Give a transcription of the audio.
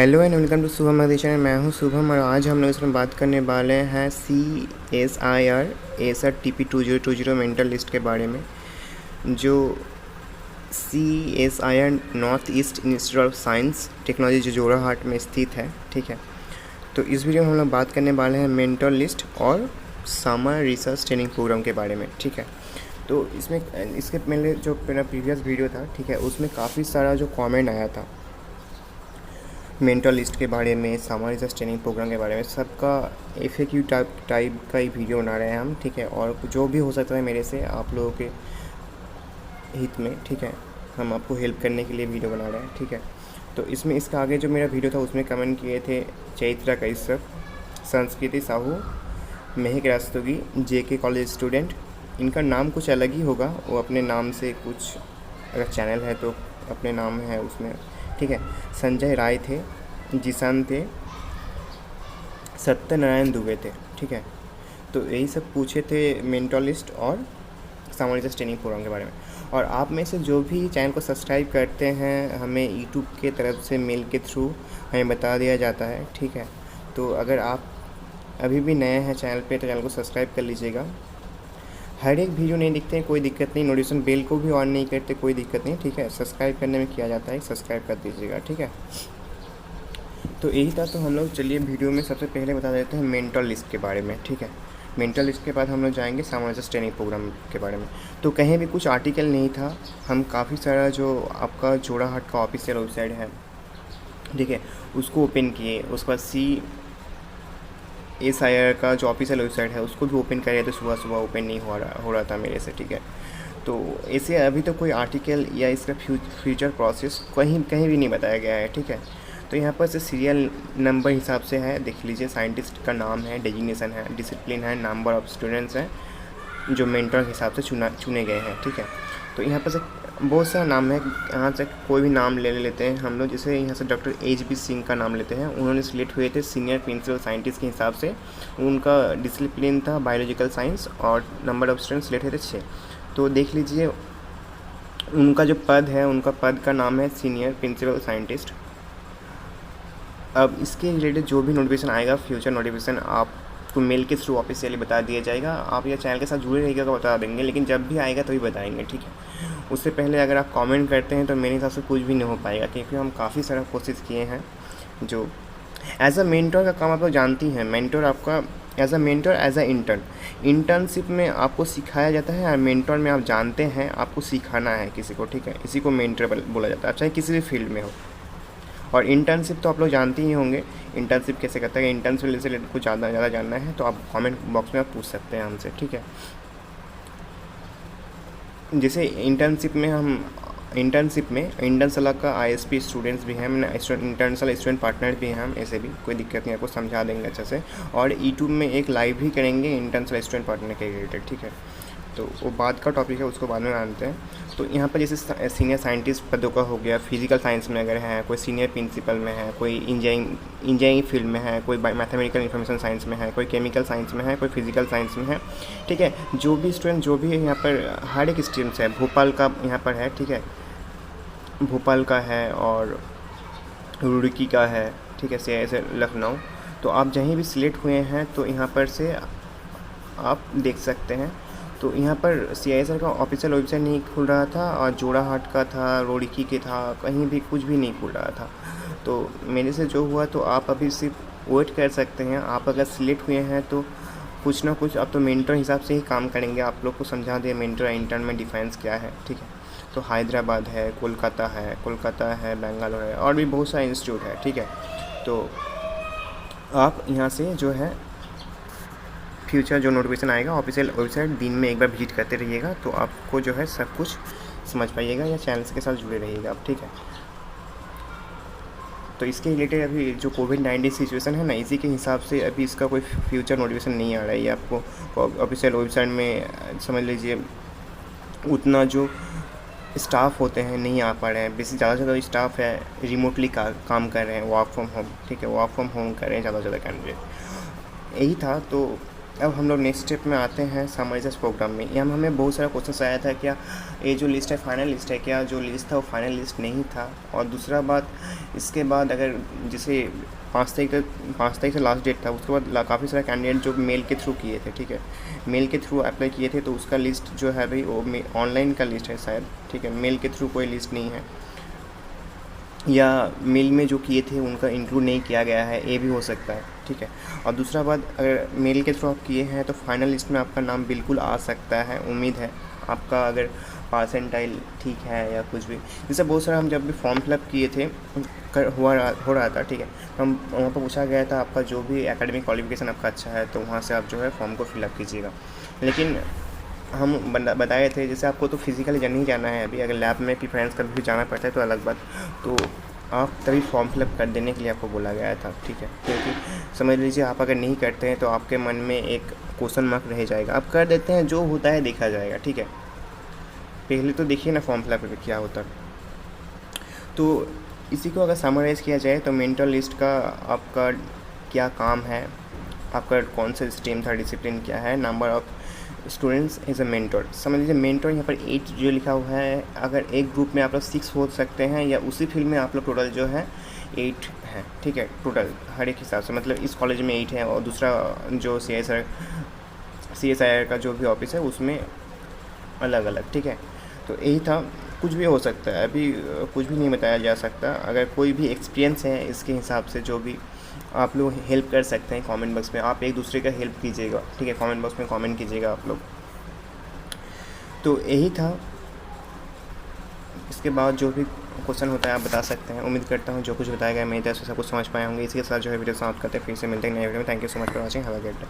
Hello and welcome to Shubham edition. मैं हूं शुभम और आज हम लोग इसमें बात करने वाले हैं CSIR Acer TP2020 mental list के बारे में, जो CSIR north east institute of science technology जो जोराहाट में स्थित है। ठीक है, तो इस वीडियो में हम लोग बात करने वाले हैं मेंटल लिस्ट और समर रिसर्च ट्रेनिंग प्रोग्राम के बारे में। ठीक है, तो इसके पहले जो मेरा प्रीवियस वीडियो था, ठीक है, उसमें काफ़ी सारा जो कमेंट आया था मेंटल लिस्ट के बारे में, समर रिसर्च ट्रेनिंग प्रोग्राम के बारे में, सबका FAQ टाइप का ही वीडियो बना रहे हैं हम। ठीक है, और जो भी हो सकता है मेरे से आप लोगों के हित में, ठीक है, हम आपको हेल्प करने के लिए वीडियो बना रहे हैं। ठीक है, तो इसमें इसका आगे जो मेरा वीडियो था उसमें कमेंट किए थे चैत्रा कैसर, संस्कृति साहू, महक रास्तोगी, JK कॉलेज स्टूडेंट। इनका नाम कुछ अलग ही होगा, वो अपने नाम से कुछ, अगर चैनल है तो अपने नाम है उसमें। ठीक है, संजय राय थे, जिसान थे, सत्यनारायण दुबे थे। ठीक है, तो यही सब पूछे थे मेंटल लिस्ट और समर रिसर्च ट्रेनिंग प्रोग्राम के बारे में। और आप में से जो भी चैनल को सब्सक्राइब करते हैं, हमें यूट्यूब के तरफ से मेल के थ्रू हमें बता दिया जाता है। ठीक है, तो अगर आप अभी भी नए हैं चैनल पे तो चैनल को सब्सक्राइब कर लीजिएगा। हर एक वीडियो नहीं दिखते हैं, कोई दिक्कत नहीं, नोटिफिकेशन बेल को भी ऑन नहीं करते, कोई दिक्कत नहीं। ठीक है, सब्सक्राइब करने में किया जाता है, सब्सक्राइब कर दीजिएगा। ठीक है, तो यही था। तो हम लोग चलिए वीडियो में सबसे पहले बता देते हैं मेंटल लिस्ट के बारे में। ठीक है, मेंटल लिस्ट के बाद हम लोग जाएंगे समर रिसर्च ट्रेनिंग प्रोग्राम के बारे में। तो कहीं भी कुछ आर्टिकल नहीं था, हम काफ़ी सारा जो आपका जोराहाट का ऑफिशियल वेबसाइट है, ठीक है, उसको ओपन किए। उसके बाद CSIR का जो ऑफिशियल वेबसाइट है उसको भी ओपन करे, तो सुबह सुबह ओपन नहीं हो रहा था मेरे से। ठीक है, तो ऐसे अभी तो कोई आर्टिकल या इसका फ्यूचर प्रोसेस कहीं भी नहीं बताया गया है। ठीक है, तो यहाँ पर से सीरियल नंबर हिसाब से है, देख लीजिए। साइंटिस्ट का नाम है, डेजिग्नेशन है, डिसिप्लिन है, नंबर ऑफ स्टूडेंट्स हैं जो मेंटर के हिसाब से चुने गए हैं। ठीक है, तो यहाँ पर से बहुत सारा नाम है, यहाँ से कोई भी नाम ले लेते हैं हम लोग। जैसे यहाँ से डॉक्टर HB सिंह का नाम लेते हैं, उन्होंने सिलेक्ट हुए थे सीनियर प्रिंसिपल साइंटिस्ट के हिसाब से। उनका डिसिप्लिन था बायोलॉजिकल साइंस और नंबर ऑफ स्टूडेंट्स सिलेक्ट हुए थे 6। तो देख लीजिए, उनका जो पद है, उनका पद का नाम है सीनियर प्रिंसिपल साइंटिस्ट। अब इसके रिलेटेड जो भी नोटिफिकेशन आएगा, फ्यूचर नोटिफिकेशन, आपको मेल के थ्रू ऑफिशियली बता दिया जाएगा। आप ये चैनल के साथ जुड़े रहिएगा तो बता देंगे, लेकिन जब भी आएगा तभी बताएंगे। ठीक है, उससे पहले अगर आप कमेंट करते हैं तो मेरे हिसाब से कुछ भी नहीं हो पाएगा, क्योंकि हम काफ़ी सारा कोशिश किए हैं। जो एज अ मेंटर का काम आप लोग जानती हैं, मेंटर आपका as a mentor, as a internship में आपको सिखाया जाता है, और मेंटर में आप जानते हैं आपको सिखाना है किसी को। ठीक है, इसी को मेंटर बोला जाता है, चाहे किसी भी फील्ड में हो। और इंटर्नशिप तो आप लोग जानते ही होंगे, इंटर्नशिप कैसे करते हैं। इंटर्नशिप से कुछ ज़्यादा जानना है तो आप कमेंट बॉक्स में आप पूछ सकते हैं हमसे। ठीक है, जैसे इंटर्नशिप में इंटर्नशला का ISP स्टूडेंट्स भी हैं, मैंने इंटर्नशल स्टूडेंट पार्टनर भी हैं हम, ऐसे भी कोई दिक्कत नहीं, आपको समझा देंगे अच्छे से। और यूट्यूब में एक लाइव भी करेंगे इंटर्नशल स्टूडेंट पार्टनर के रिलेटेड। ठीक है, तो वो बाद का टॉपिक है, उसको बाद में आते हैं। तो यहाँ पर जैसे सीनियर साइंटिस्ट पदों का हो गया, फिजिकल साइंस में अगर है, कोई सीनियर प्रिंसिपल में है, कोई इंजीनियरिंग फील्ड में है, कोई मैथमेटिकल इंफॉर्मेशन साइंस में है, कोई केमिकल साइंस में है, कोई फिजिकल साइंस में है। ठीक है, जो भी स्टूडेंट जो भी है यहाँ पर, हर एक स्ट्रीम्स है। भोपाल का यहाँ पर है, ठीक है, भोपाल का है और रुड़की का है। ठीक है, ऐसे लखनऊ। तो आप जहीं भी सिलेक्ट हुए हैं तो यहाँ पर से आप देख सकते हैं। तो यहाँ पर CSIR का ऑफिशियल वेबसाइट नहीं खुल रहा था, और जोराहाट का था, रुड़की के था, कहीं भी कुछ भी नहीं खुल रहा था। तो मेरे से जो हुआ, तो आप अभी सिर्फ वेट कर सकते हैं। आप अगर सिलेक्ट हुए हैं तो कुछ ना कुछ आप तो मेंटर हिसाब से ही काम करेंगे। आप लोग को समझा दिए मेंटर इंटर्न में डिफरेंस क्या है। ठीक है, तो हैदराबाद है, कोलकाता है, बेंगलोर है, और भी बहुत सारे इंस्टीट्यूट है। ठीक है, तो आप यहाँ से जो है फ्यूचर जो नोटिफिकेशन आएगा ऑफिशियल वेबसाइट, दिन में एक बार विजिट करते रहिएगा, तो आपको जो है सब कुछ समझ पाइएगा, या चैनल के साथ जुड़े रहिएगा आप। ठीक है, तो इसके रिलेटेड अभी जो कोविड-19 सिचुएशन है ना, इसी के हिसाब से अभी इसका कोई फ्यूचर नोटिफिकेशन नहीं आ रहा है। आपको ऑफिशियल वेबसाइट में समझ लीजिए उतना जो स्टाफ होते हैं नहीं आ पा रहे हैं। बेसिक ज़्यादा से ज़्यादा स्टाफ है रिमोटली काम कर रहे हैं, वर्क फ्रॉम होम। ठीक है, वर्क फ्रॉम होम कर रहे हैं ज़्यादा से ज़्यादा कैंडिडेट, यही था। तो अब हम लोग नेक्स्ट स्टेप में आते हैं समराइज प्रोग्राम में। यहाँ हमें बहुत सारा क्वेश्चन आया था, क्या ये जो लिस्ट है फाइनल लिस्ट है, क्या जो लिस्ट था वो फाइनल लिस्ट नहीं था। और दूसरा बात, इसके बाद अगर जैसे 5 तारीख से लास्ट डेट था, उसके बाद काफ़ी सारे कैंडिडेट जो मेल के थ्रू किए थे, ठीक है, मेल के थ्रू अप्लाई किए थे, तो उसका लिस्ट जो है भाई वो ऑनलाइन का लिस्ट है शायद, ठीक है, मेल के थ्रू कोई लिस्ट नहीं है, या मेल में जो किए थे उनका इंक्लूड नहीं किया गया है, ये भी हो सकता है, ठीक है। और दूसरा बात, अगर मेल के थ्रू आप किए हैं तो फाइनल लिस्ट में आपका नाम बिल्कुल आ सकता है, उम्मीद है आपका, अगर परसेंटाइल ठीक है या कुछ भी। जैसे बहुत सारा हम जब भी फॉर्म फिलअप किए थे हो रहा था, ठीक है, तो हम वहाँ पर पूछा गया था आपका जो भी एकेडमिक क्वालिफिकेशन आपका अच्छा है तो वहाँ से आप जो है फॉर्म को फिलअप कीजिएगा। लेकिन हम बताए थे जैसे आपको तो फिज़िकली नहीं जाना है अभी, अगर लैब में प्रिफरेंस कभी भी जाना पड़ता है तो अलग बात, तो आप तभी फॉर्म फिलअप कर देने के लिए आपको बोला गया था, ठीक है। क्योंकि समझ लीजिए आप अगर नहीं करते हैं तो आपके मन में एक क्वेश्चन मार्क रह जाएगा। आप कर देते हैं, जो होता है देखा जाएगा, ठीक है। पहले तो देखिए ना फॉर्म फिलअप करके क्या होता है। तो इसी को अगर समराइज़ किया जाए तो मेंटर लिस्ट का आपका क्या काम है, आपका कौन सा स्ट्रीम था, डिसिप्लिन क्या है, number of students is a mentor. समझ लीजिए मेंटर यहाँ पर 8 जो लिखा हुआ है, अगर एक ग्रुप में आप लोग 6 हो सकते हैं, या उसी फील्ड में आप लोग टोटल जो है 8 है, ठीक है, टोटल हर एक हिसाब से, मतलब इस कॉलेज में 8 है और दूसरा जो CSIR का जो भी ऑफिस है उसमें अलग अलग, ठीक है। तो यही था, कुछ भी हो सकता है, अभी कुछ भी नहीं बताया जा सकता। अगर कोई भी एक्सपीरियंस है इसके हिसाब से जो भी आप लोग हेल्प कर सकते हैं कमेंट बॉक्स में, आप एक दूसरे का हेल्प कीजिएगा, ठीक है, कमेंट बॉक्स में कमेंट कीजिएगा आप लोग। तो यही था, इसके बाद जो भी क्वेश्चन होता है आप बता सकते हैं। उम्मीद करता हूँ जो कुछ बताया गया मेरी तरफ से सब कुछ समझ पाए होंगे। इसी के साथ जो है वीडियो समाप्त करते हैं, फिर से मिलते हैं नए वीडियो में। Thank you so much for watching, have a great day.